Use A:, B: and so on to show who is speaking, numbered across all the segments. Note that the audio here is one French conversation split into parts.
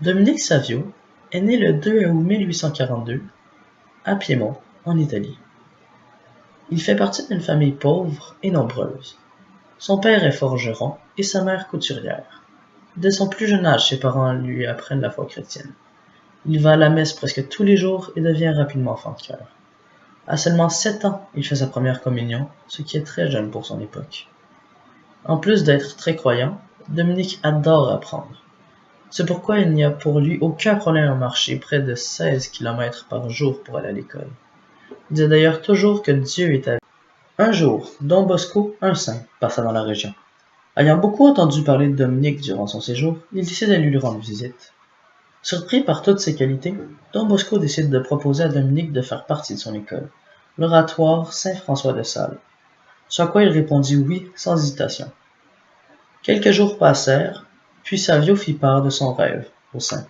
A: Dominique Savio est né le 2 août 1842 à Piémont, en Italie. Il fait partie d'une famille pauvre et nombreuse. Son père est forgeron et sa mère couturière. Dès son plus jeune âge, ses parents lui apprennent la foi chrétienne. Il va à la messe presque tous les jours et devient rapidement enfant de chœur. À seulement 7 ans, il fait sa première communion, ce qui est très jeune pour son époque. En plus d'être très croyant, Dominique adore apprendre. C'est pourquoi il n'y a pour lui aucun problème à marcher près de 16 km par jour pour aller à l'école. Il dit d'ailleurs toujours que Dieu est avec lui. Un jour, Don Bosco, un saint, passa dans la région. Ayant beaucoup entendu parler de Dominique durant son séjour, il décide d'aller lui rendre visite. Surpris par toutes ses qualités, Don Bosco décide de proposer à Dominique de faire partie de son école, l'oratoire Saint-François de Sales, sur quoi il répondit oui sans hésitation. Quelques jours passèrent, puis Savio fit part de son rêve au saint,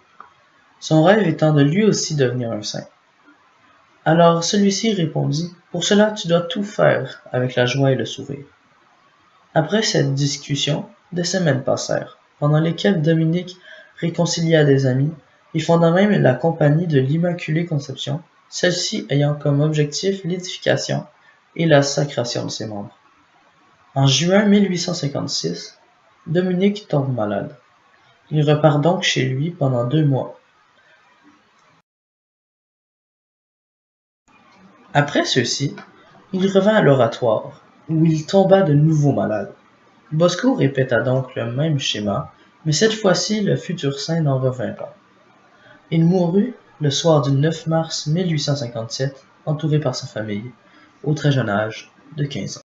A: son rêve étant de lui aussi devenir un saint. Alors celui-ci répondit « Pour cela tu dois tout faire avec la joie et le sourire ». Après cette discussion, des semaines passèrent, pendant lesquelles Dominique réconcilia des amis et fonda même la compagnie de l'Immaculée Conception, celle-ci ayant comme objectif l'édification et la sacration de ses membres. En juin 1856, Dominique tombe malade. Il repart donc chez lui pendant 2 mois. Après ceci, il revint à l'oratoire, où il tomba de nouveau malade. Bosco répéta donc le même schéma, mais cette fois-ci le futur saint n'en revint pas. Il mourut le soir du 9 mars 1857, entouré par sa famille, au très jeune âge de 15 ans.